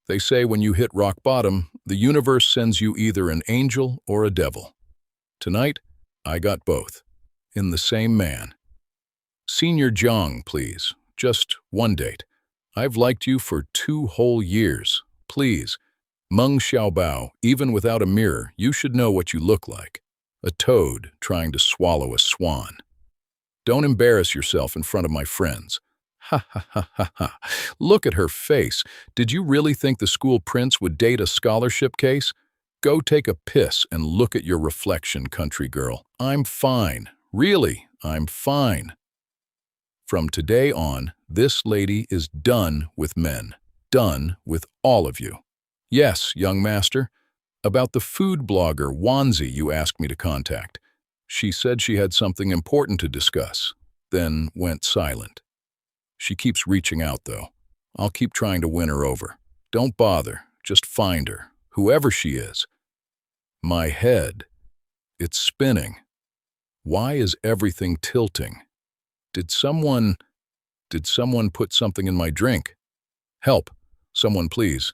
They say when you hit rock bottom, the universe sends you either an angel or a devil. Tonight, I got both. In the same man. Senior Jong, please. Just one date. I've liked you for 2 whole years. Please. Meng Xiaobao, even without a mirror, you should know what you look like. A toad trying to swallow a swan. Don't embarrass yourself in front of my friends. Ha ha ha ha ha. Look at her face. Did you really think the school prince would date a scholarship case? Go take a piss and look at your reflection, country girl. I'm fine. Really, I'm fine. From today on, this lady is done with men. Done with all of you. Yes, young master. About the food blogger Wanzi you asked me to contact. She said she had something important to discuss, then went silent. She keeps reaching out, though. I'll keep trying to win her over. Don't bother. Just find her, whoever she is. My head. It's spinning. Why is everything tilting? Did someone put something in my drink? Help. Someone, please.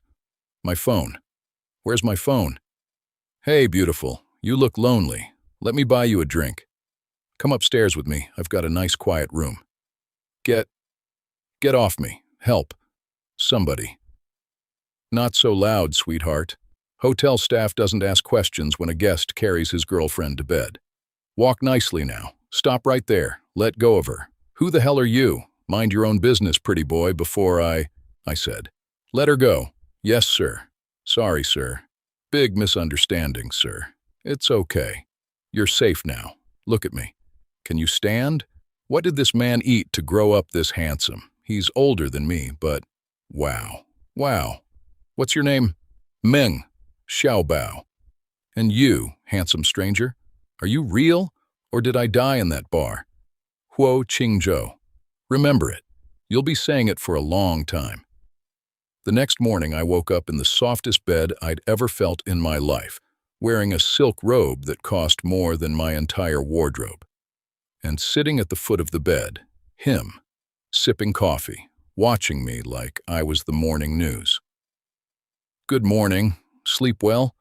My phone. Where's my phone? Hey, beautiful. You look lonely. Let me buy you a drink. Come upstairs with me. I've got a nice quiet room. Get off me. Help. Somebody. Not so loud, sweetheart. Hotel staff doesn't ask questions when a guest carries his girlfriend to bed. Walk nicely now. Stop right there. Let go of her. Who the hell are you? Mind your own business, pretty boy, before I said. Let her go. Yes, sir. Sorry, sir. Big misunderstanding, sir. It's okay. You're safe now. Look at me. Can you stand? What did this man eat to grow up this handsome? He's older than me, but wow. Wow. What's your name? Meng Xiaobao. And you, handsome stranger, are you real, or did I die in that bar? Huo Qingzhou. Remember it. You'll be saying it for a long time. The next morning, I woke up in the softest bed I'd ever felt in my life, wearing a silk robe that cost more than my entire wardrobe. And sitting at the foot of the bed, him, sipping coffee, watching me like I was the morning news. Good morning. Sleep well?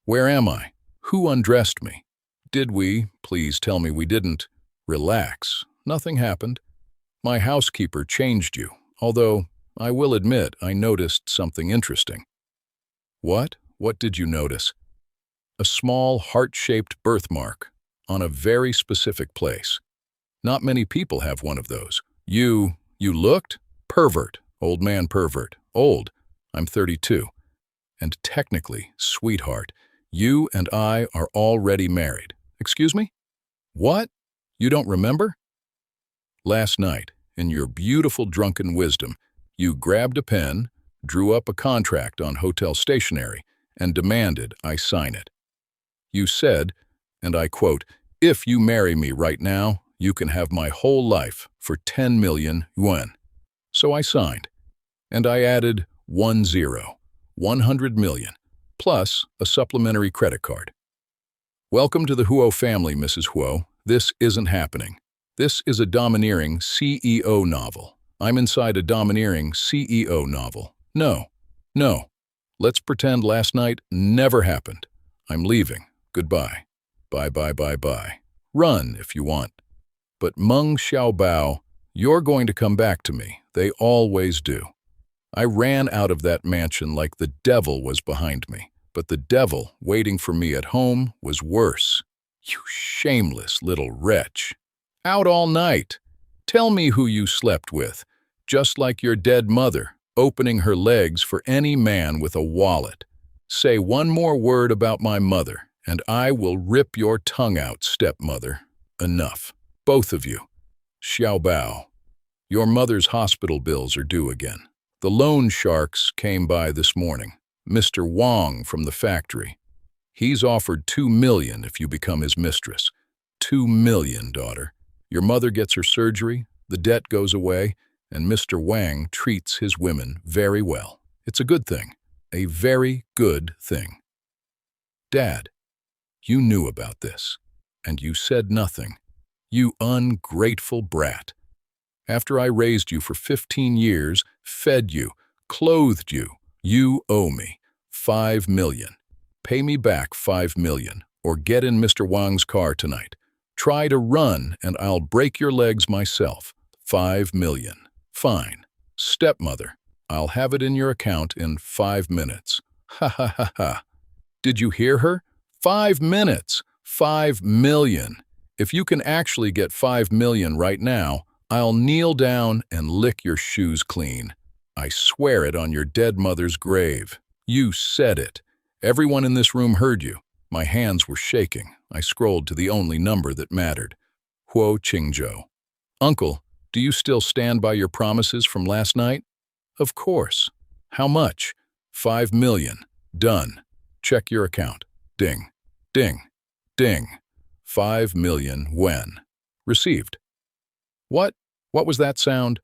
Where am I? Who undressed me? Did we, please tell me we didn't, relax? Nothing happened. My housekeeper changed you, although I will admit I noticed something interesting. What? What did you notice? A small heart-shaped birthmark on a very specific place. Not many people have one of those. You looked? Pervert. Old man pervert. Old. I'm 32. And technically, sweetheart, you and I are already married. Excuse me? What? You don't remember? Last night, in your beautiful drunken wisdom, you grabbed a pen, drew up a contract on hotel stationery, and demanded I sign it. You said, and I quote, "If you marry me right now, you can have my whole life for 10 million yuan. So I signed, and I added 100 million, plus a supplementary credit card. Welcome to the Huo family, Mrs. Huo. This isn't happening. This is a domineering CEO novel. I'm inside a domineering CEO novel. No. Let's pretend last night never happened. I'm leaving. Goodbye. Bye. Run if you want. But Meng Xiaobao, you're going to come back to me. They always do. I ran out of that mansion like the devil was behind me, but the devil waiting for me at home was worse. You shameless little wretch. Out all night. Tell me who you slept with, just like your dead mother, opening her legs for any man with a wallet. Say one more word about my mother, and I will rip your tongue out, stepmother. Enough. Both of you. Xiaobao, your mother's hospital bills are due again. The loan sharks came by this morning. Mr. Wang from the factory. He's offered 2 million if you become his mistress. 2 million, daughter. Your mother gets her surgery, the debt goes away, and Mr. Wang treats his women very well. It's a good thing. A very good thing. Dad, you knew about this, and you said nothing. You ungrateful brat. After I raised you for 15 years, fed you, clothed you, You owe me 5 million. Pay me back 5 million, or get in Mr. Wang's car tonight. Try to run, and I'll break your legs myself. 5 million. Fine. Stepmother, I'll have it in your account in 5 minutes. Ha ha ha ha. Did you hear her? 5 minutes. 5 million. If you can actually get 5 million right now, I'll kneel down and lick your shoes clean. I swear it on your dead mother's grave. You said it. Everyone in this room heard you. My hands were shaking. I scrolled to the only number that mattered. Huo Qingzhou. Uncle, do you still stand by your promises from last night? Of course. How much? 5 million. Done. Check your account. Ding. Ding. Ding. 5 million when? Received. What? What was that sound?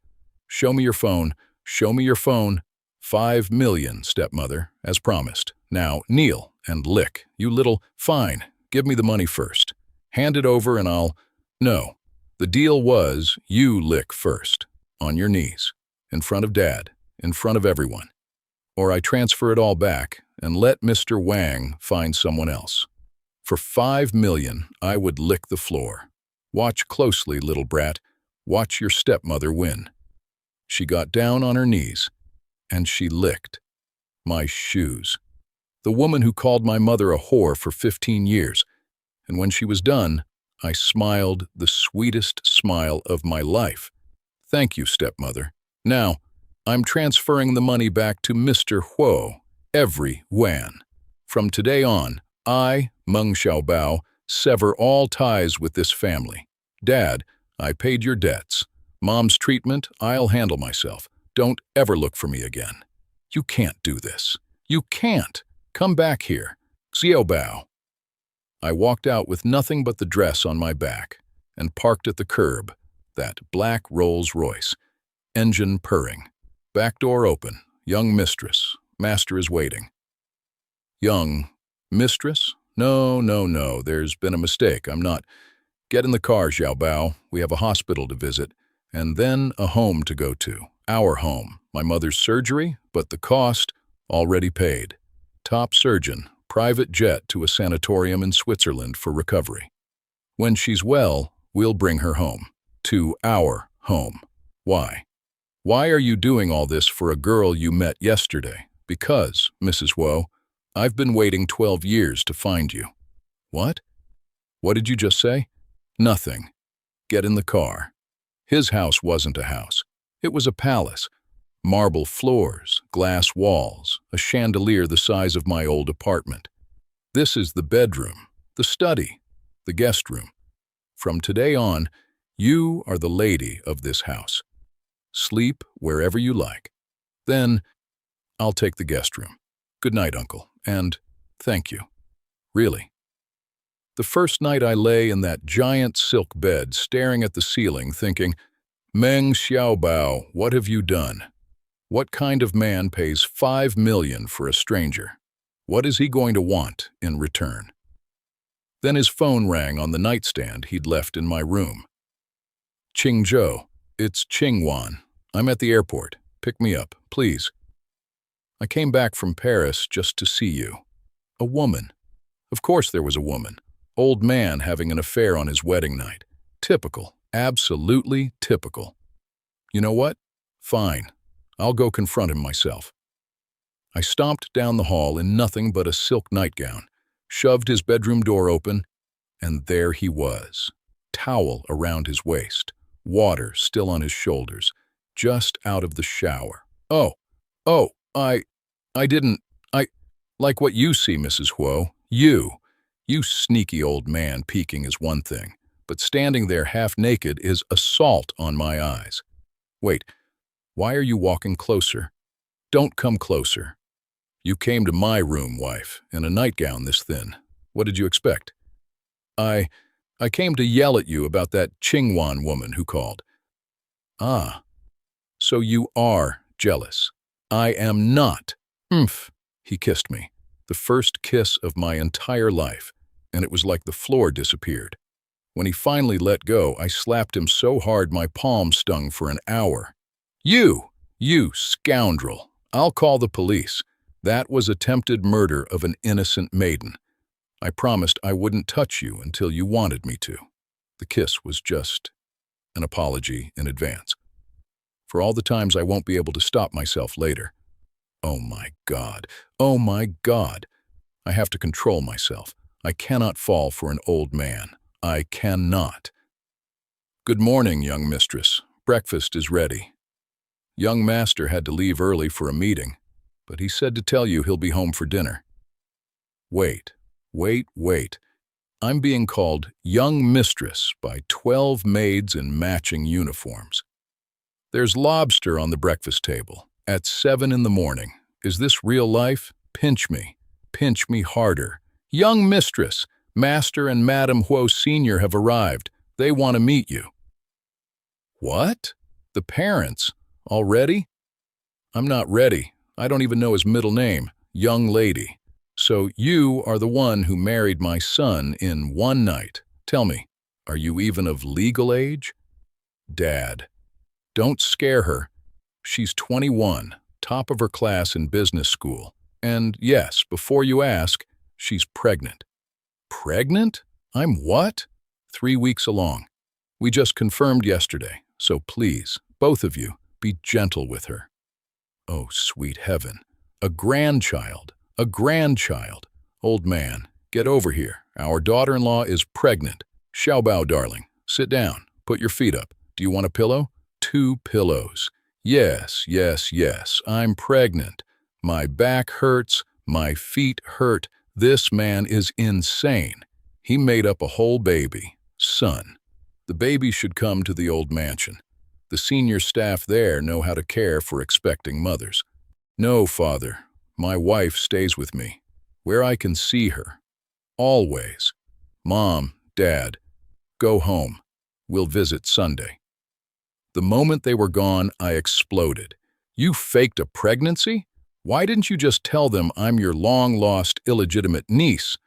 Show me your phone. Show me your phone. 5 million, stepmother, as promised. Now, kneel and lick. You little... Fine. Give me the money first. Hand it over and I'll... No. The deal was you lick first. On your knees. In front of Dad. In front of everyone. Or I transfer it all back and let Mr. Wang find someone else. For 5 million, I would lick the floor. Watch closely, little brat. Watch your stepmother win. She got down on her knees, and she licked my shoes. The woman who called my mother a whore for 15 years. And when she was done, I smiled the sweetest smile of my life. Thank you, stepmother. Now, I'm transferring the money back to Mr. Huo, every Wan. From today on, I, Meng Xiaobao, sever all ties with this family. Dad, I paid your debts. Mom's treatment, I'll handle myself. Don't ever look for me again. You can't do this. You can't. Come back here. Xiaobao. I walked out with nothing but the dress on my back and parked at the curb, that black Rolls-Royce, engine purring. Back door open. Young mistress. Master is waiting. Young mistress? No, no, no. There's been a mistake. I'm not. Get in the car, Xiaobao. We have a hospital to visit. And then a home to go to. Our home. My mother's surgery, but the cost already paid. Top surgeon. Private jet to a sanatorium in Switzerland for recovery. When she's well, we'll bring her home. To our home. Why? Why are you doing all this for a girl you met yesterday? Because, Mrs. Huo, I've been waiting 12 years to find you. What? What did you just say? Nothing. Get in the car. His house wasn't a house. It was a palace. Marble floors, glass walls, a chandelier the size of my old apartment. This is the bedroom, the study, the guest room. From today on, you are the lady of this house. Sleep wherever you like. Then, I'll take the guest room. Good night, Uncle, and thank you. Really. The first night I lay in that giant silk bed staring at the ceiling thinking, Meng Xiaobao, what have you done? What kind of man pays 5 million for a stranger? What is he going to want in return? Then his phone rang on the nightstand he'd left in my room. Qingzhou, it's Qingwan. I'm at the airport. Pick me up, please. I came back from Paris just to see you. A woman. Of course there was a woman. Old man having an affair on his wedding night. Typical. Absolutely typical. You know what? Fine. I'll go confront him myself. I stomped down the hall in nothing but a silk nightgown, shoved his bedroom door open, and there he was. Towel around his waist, water still on his shoulders, just out of the shower. Oh, I didn't, like what you see, Mrs. Huo. You sneaky old man peeking is one thing, but standing there half naked is assault on my eyes. Wait, why are you walking closer? Don't come closer. You came to my room, wife, in a nightgown this thin. What did you expect? I came to yell at you about that Qingwan woman who called. Ah, so you are jealous. I am not. He kissed me, the first kiss of my entire life, and it was like the floor disappeared. When he finally let go, I slapped him so hard my palm stung for an hour. You scoundrel, I'll call the police. That was attempted murder of an innocent maiden. I promised I wouldn't touch you until you wanted me to. The kiss was just an apology in advance. For all the times I won't be able to stop myself later. Oh my God. Oh my God. I have to control myself. I cannot fall for an old man. I cannot. Good morning, young mistress. Breakfast is ready. Young master had to leave early for a meeting, but he said to tell you he'll be home for dinner. Wait. I'm being called young mistress by 12 maids in matching uniforms. There's lobster on the breakfast table at 7 in the morning. Is this real life? Pinch me harder. Young mistress, Master and Madam Huo Sr. have arrived. They want to meet you. What? The parents? Already? I'm not ready. I don't even know his middle name. Young lady. So you are the one who married my son in one night. Tell me, are you even of legal age? Dad. Don't scare her. She's 21, top of her class in business school. And yes, before you ask, she's pregnant. Pregnant? I'm what? 3 weeks along. We just confirmed yesterday, so please, both of you, be gentle with her. Oh, sweet heaven. A grandchild. Old man, get over here. Our daughter-in-law is pregnant. Xiaobao, darling, sit down. Put your feet up. Do you want a pillow? 2 pillows. Yes. I'm pregnant. My back hurts. My feet hurt. This man is insane. He made up a whole baby. Son. The baby should come to the old mansion. The senior staff there know how to care for expecting mothers. No, father. My wife stays with me, where I can see her. Always. Mom, Dad, go home. We'll visit Sunday. The moment they were gone, I exploded. You faked a pregnancy? Why didn't you just tell them I'm your long-lost, illegitimate niece?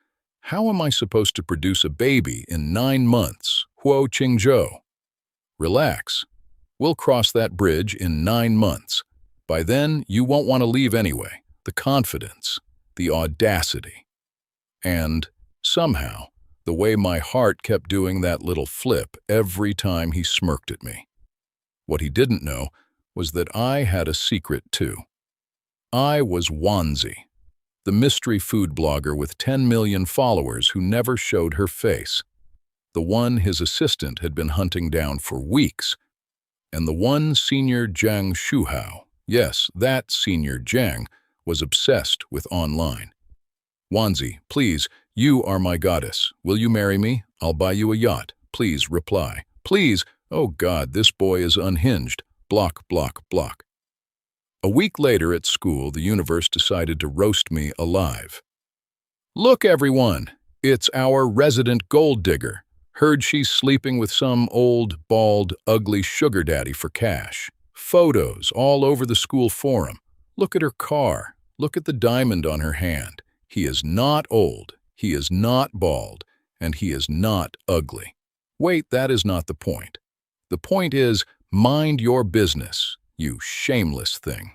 How am I supposed to produce a baby in 9 months? Huo Qingzhou. Relax. We'll cross that bridge in 9 months. By then, you won't want to leave anyway. The confidence, the audacity. And, somehow, the way my heart kept doing that little flip every time he smirked at me. What he didn't know was that I had a secret too. I was Wanzi, the mystery food blogger with 10 million followers who never showed her face. The one his assistant had been hunting down for weeks. And the one Senior Zhang Shuhao, yes, that Senior Zhang, was obsessed with online. Wanzi, please, you are my goddess. Will you marry me? I'll buy you a yacht. Please reply. Please. Oh God, this boy is unhinged. Block. A week later at school, the universe decided to roast me alive. Look, everyone, it's our resident gold digger. Heard she's sleeping with some old, bald, ugly sugar daddy for cash. Photos all over the school forum. Look at her car. Look at the diamond on her hand. He is not old, he is not bald, and he is not ugly. Wait, that is not the point. The point is, mind your business, you shameless thing.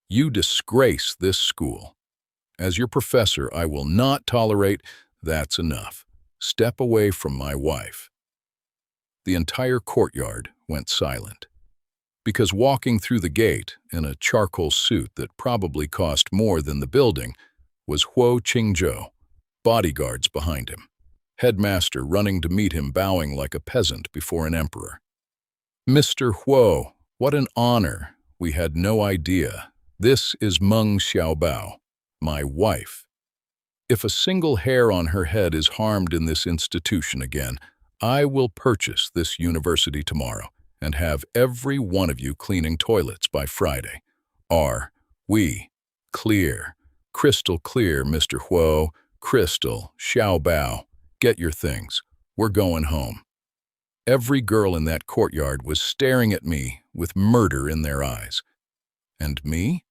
You disgrace this school. As your professor, I will not tolerate. That's enough. Step away from my wife. The entire courtyard went silent. Because walking through the gate in a charcoal suit that probably cost more than the building was Huo Qingzhou, bodyguards behind him, headmaster running to meet him bowing like a peasant before an emperor. Mr. Huo, what an honor. We had no idea. This is Meng Xiaobao, my wife. If a single hair on her head is harmed in this institution again, I will purchase this university tomorrow and have every one of you cleaning toilets by Friday. Are we clear? Crystal clear, Mr. Huo. Crystal, Xiaobao, get your things. We're going home. Every girl in that courtyard was staring at me with murder in their eyes. And me?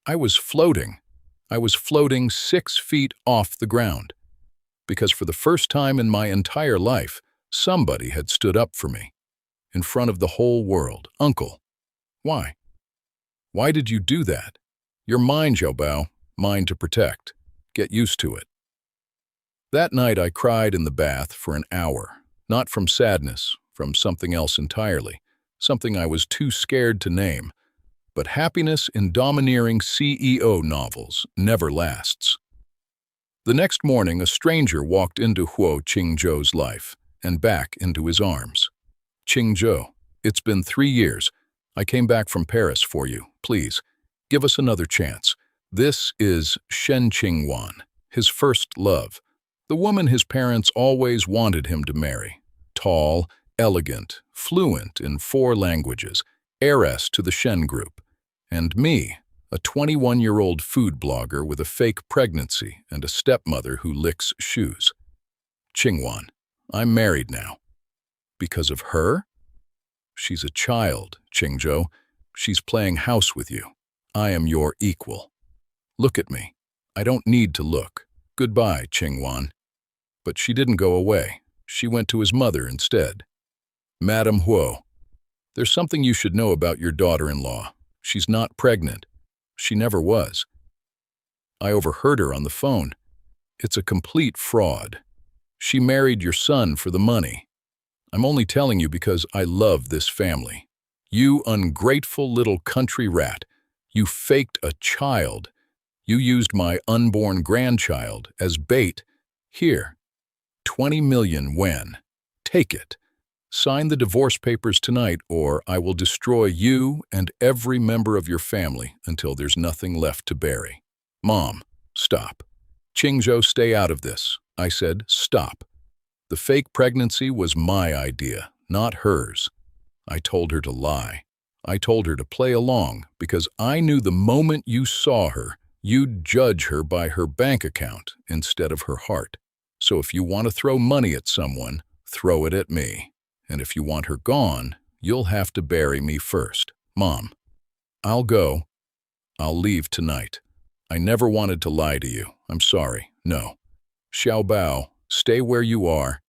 I was floating. I was floating 6 feet off the ground. Because for the first time in my entire life, somebody had stood up for me. In front of the whole world. Uncle. Why? Why did you do that? You're mine, Xiaobao, mine to protect. Get used to it. That night I cried in the bath for an hour, not from sadness, from something else entirely, something I was too scared to name. But happiness in domineering CEO novels never lasts. The next morning, a stranger walked into Huo Qingzhou's life and back into his arms. Qingzhou, it's been 3 years. I came back from Paris for you. Please, give us another chance. This is Shen Qingwan, his first love, the woman his parents always wanted him to marry. Tall, elegant, fluent in 4 languages, heiress to the Shen group. And me, a 21-year-old food blogger with a fake pregnancy and a stepmother who licks shoes. Qingwan, I'm married now. Because of her? She's a child, Qingzhou. She's playing house with you. I am your equal. Look at me. I don't need to look. Goodbye, Qingwan. But she didn't go away. She went to his mother instead. Madam Huo, there's something you should know about your daughter-in-law. She's not pregnant. She never was. I overheard her on the phone. It's a complete fraud. She married your son for the money. I'm only telling you because I love this family. You ungrateful little country rat. You faked a child. You used my unborn grandchild as bait. Here, 20 million yuan. Take it. Sign the divorce papers tonight or I will destroy you and every member of your family until there's nothing left to bury. Mom, stop. Qingzhou, stay out of this. I said, stop. The fake pregnancy was my idea, not hers. I told her to lie. I told her to play along because I knew the moment you saw her, you'd judge her by her bank account instead of her heart. So if you want to throw money at someone, throw it at me. And if you want her gone, you'll have to bury me first. Mom, I'll go. I'll leave tonight. I never wanted to lie to you. I'm sorry. No. Xiaobao, stay where you are.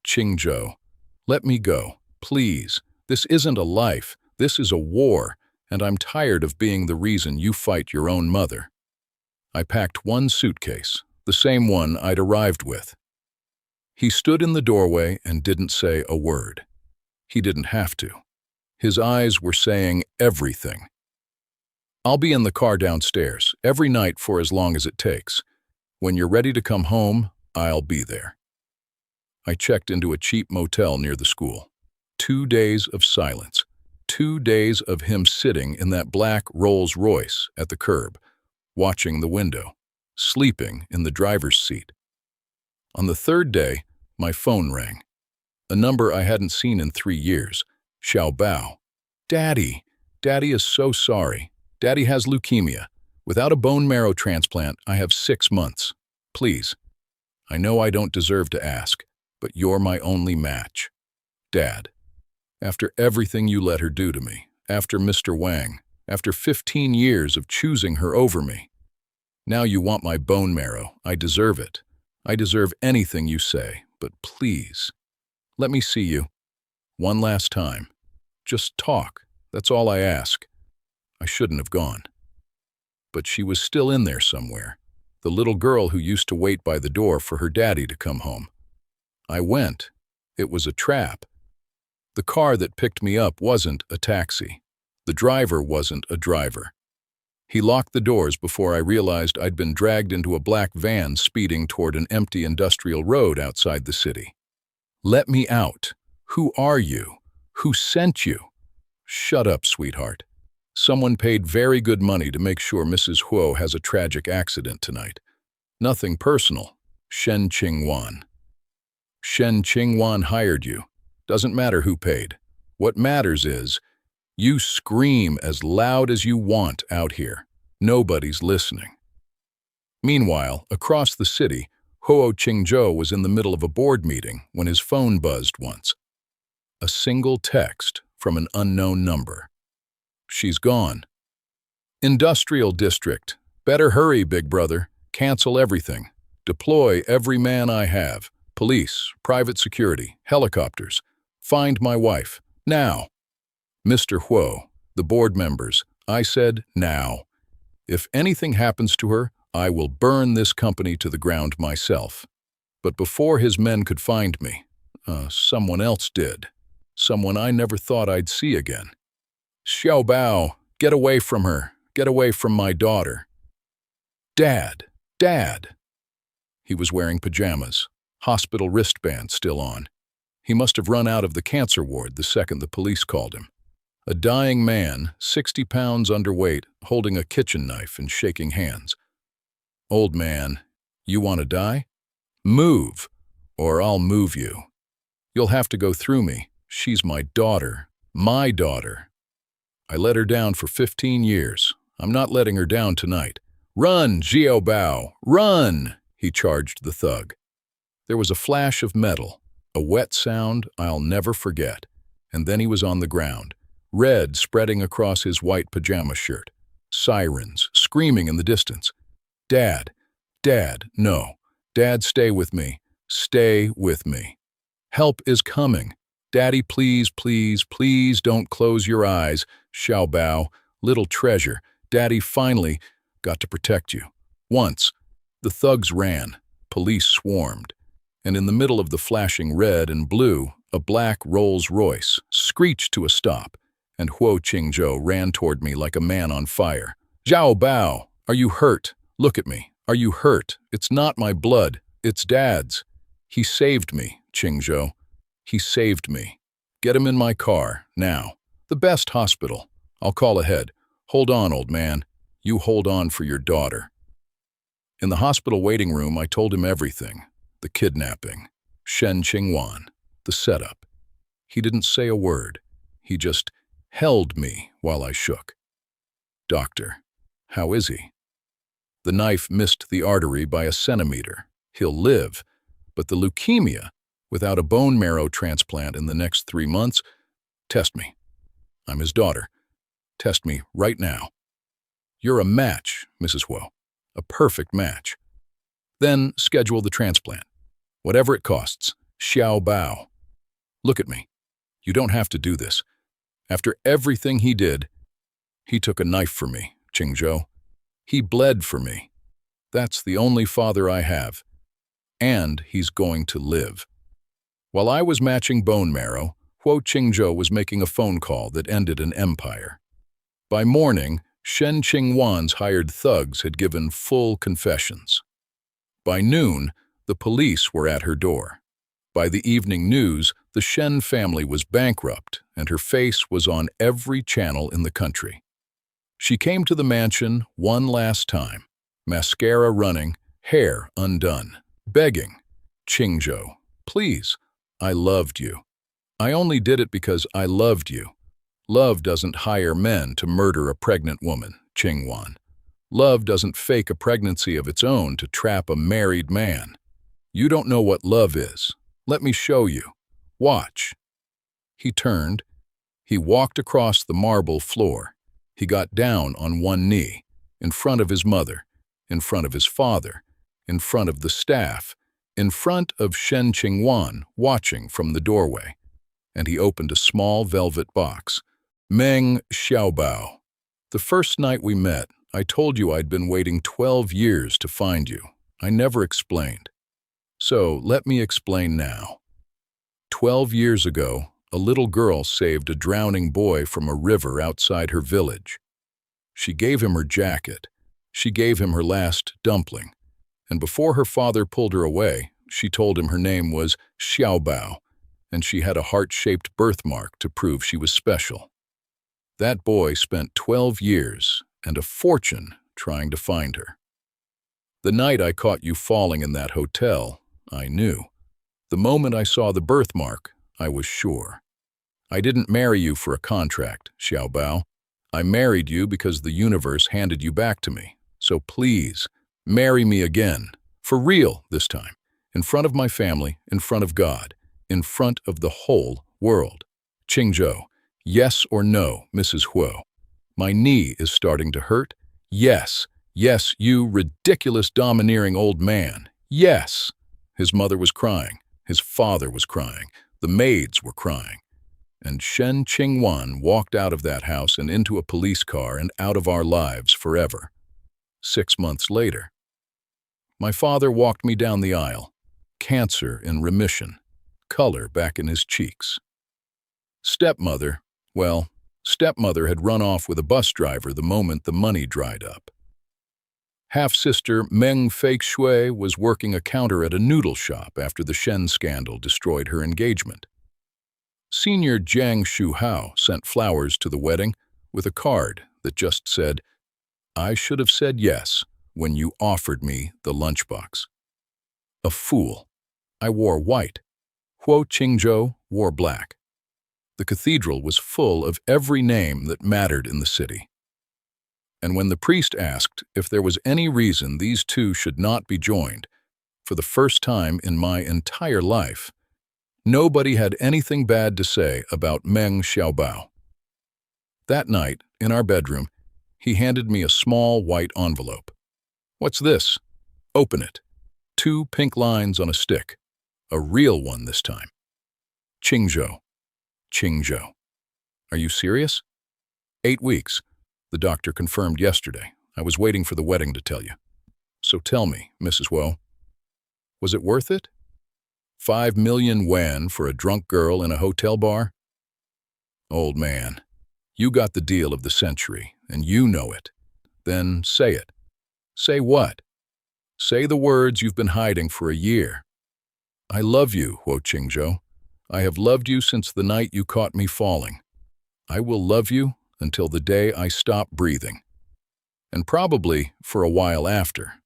Qingzhou, let me go. Please. This isn't a life. This is a war, and I'm tired of being the reason you fight your own mother. I packed 1 suitcase, the same one I'd arrived with. He stood in the doorway and didn't say a word. He didn't have to. His eyes were saying everything. I'll be in the car downstairs, every night for as long as it takes. When you're ready to come home, I'll be there. I checked into a cheap motel near the school. 2 days of silence. 2 days of him sitting in that black Rolls Royce at the curb, watching the window, sleeping in the driver's seat. On the 3rd day, my phone rang. A number I hadn't seen in 3 years. Xiaobao. Daddy. Daddy is so sorry. Daddy has leukemia. Without a bone marrow transplant, I have 6 months. Please. I know I don't deserve to ask, but you're my only match. Dad. After everything you let her do to me, after Mr. Wang, after 15 years of choosing her over me, now you want my bone marrow. I deserve it. I deserve anything you say, but please, let me see you. One last time. Just talk. That's all I ask. I shouldn't have gone. But she was still in there somewhere, the little girl who used to wait by the door for her daddy to come home. I went. It was a trap. The car that picked me up wasn't a taxi. The driver wasn't a driver. He locked the doors before I realized I'd been dragged into a black van speeding toward an empty industrial road outside the city. Let me out. Who are you? Who sent you? Shut up, sweetheart. Someone paid very good money to make sure Mrs. Huo has a tragic accident tonight. Nothing personal. Shen Qingwan. Shen Qingwan hired you. Doesn't matter who paid. What matters is, you scream as loud as you want out here. Nobody's listening. Meanwhile, across the city, Huo Qingzhou was in the middle of a board meeting when his phone buzzed once. A single text from an unknown number. She's gone. Industrial district. Better hurry, big brother. Cancel everything. Deploy every man I have. Police, private security, helicopters. Find my wife. Now. Mr. Huo, the board members, I said now. If anything happens to her, I will burn this company to the ground myself. But before his men could find me, someone else did. Someone I never thought I'd see again. Xiao Bao, get away from her. Get away from my daughter. Dad, Dad. He was wearing pajamas, hospital wristband still on. He must have run out of the cancer ward the second the police called him. A dying man, 60 pounds underweight, holding a kitchen knife and shaking hands. Old man, you want to die? Move, or I'll move you. You'll have to go through me. She's my daughter. My daughter. I let her down for 15 years. I'm not letting her down tonight. Run, Xiao Bao, run! He charged the thug. There was a flash of metal, a wet sound I'll never forget, and then he was on the ground, red spreading across his white pajama shirt. Sirens, screaming in the distance. Dad, Dad, no. Dad, stay with me. Stay with me. Help is coming. Daddy, please, please, please don't close your eyes. Xiao Bao, little treasure. Daddy finally got to protect you. Once, the thugs ran. Police swarmed. And in the middle of the flashing red and blue, a black Rolls-Royce screeched to a stop, and Huo Qingzhou ran toward me like a man on fire. Xiao Bao, are you hurt? Look at me. Are you hurt? It's not my blood. It's Dad's. He saved me, Qingzhou. He saved me. Get him in my car, now. The best hospital. I'll call ahead. Hold on, old man. You hold on for your daughter. In the hospital waiting room, I told him everything. The kidnapping. Shen Qingwan. The setup. He didn't say a word. He just held me while I shook. Doctor, how is he? The knife missed the artery by a centimeter. He'll live, but the leukemia, without a bone marrow transplant in the next 3 months, test me. I'm his daughter. Test me right now. You're a match, Mrs. Huo. A perfect match. Then schedule the transplant. Whatever it costs. Xiao Bao. Look at me. You don't have to do this. After everything he did, he took a knife for me, Qingzhou. He bled for me. That's the only father I have. And he's going to live. While I was matching bone marrow, Huo Qingzhou was making a phone call that ended an empire. By morning, Shen Qingwan's hired thugs had given full confessions. By noon, the police were at her door. By the evening news, the Shen family was bankrupt, and her face was on every channel in the country. She came to the mansion one last time, mascara running, hair undone, begging, Qingzhou, please, I loved you. I only did it because I loved you. Love doesn't hire men to murder a pregnant woman, Qingwan. Love doesn't fake a pregnancy of its own to trap a married man. You don't know what love is. Let me show you. Watch. He turned. He walked across the marble floor. He got down on one knee, in front of his mother, in front of his father, in front of the staff, in front of Shen Qingwan watching from the doorway. And he opened a small velvet box. Meng Xiaobao. The first night we met, I told you I'd been waiting 12 years to find you. I never explained. So let me explain now. 12 years ago, a little girl saved a drowning boy from a river outside her village. She gave him her jacket. She gave him her last dumpling. And before her father pulled her away, she told him her name was Xiaobao, and she had a heart-shaped birthmark to prove she was special. That boy spent 12 years and a fortune trying to find her. The night I caught you falling in that hotel, I knew. The moment I saw the birthmark, I was sure. I didn't marry you for a contract, Xiaobao. I married you because the universe handed you back to me. So please, marry me again. For real this time. In front of my family, in front of God, in front of the whole world. Qingzhou, yes or no, Mrs. Huo? My knee is starting to hurt. Yes, yes, you ridiculous domineering old man. Yes. His mother was crying. His father was crying. The maids were crying. And Shen Qingwan walked out of that house and into a police car and out of our lives forever. 6 months later. My father walked me down the aisle. Cancer in remission. Color back in his cheeks. Stepmother, well, stepmother had run off with a bus driver the moment the money dried up. Half-sister Meng Fake-shui was working a counter at a noodle shop after the Shen scandal destroyed her engagement. Senior Jiang Shu-hao sent flowers to the wedding with a card that just said, "I should have said yes when you offered me the lunchbox." A fool. I wore white. Huo Qingzhou wore black. The cathedral was full of every name that mattered in the city. And when the priest asked if there was any reason these two should not be joined, for the first time in my entire life, nobody had anything bad to say about Meng Xiaobao. That night, in our bedroom, he handed me a small white envelope. "What's this?" "Open it." 2 pink lines on a stick. A real one this time. Qingzhou. Qingzhou. Are you serious? 8 weeks. The doctor confirmed yesterday. I was waiting for the wedding to tell you. So tell me, Mrs. Wu, was it worth it? 5 million yuan for a drunk girl in a hotel bar? Old man, you got the deal of the century, and you know it. Then say it. Say what? Say the words you've been hiding for a year. I love you, Huo Qingzhou. I have loved you since the night you caught me falling. I will love you until the day I stop breathing. And probably for a while after.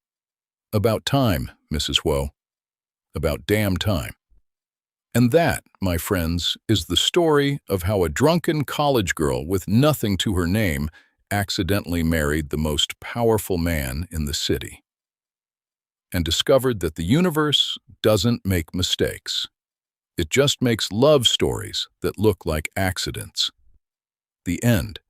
About time, Mrs. Huo. About damn time. And that, my friends, is the story of how a drunken college girl with nothing to her name accidentally married the most powerful man in the city. And discovered that the universe doesn't make mistakes. It just makes love stories that look like accidents. The end.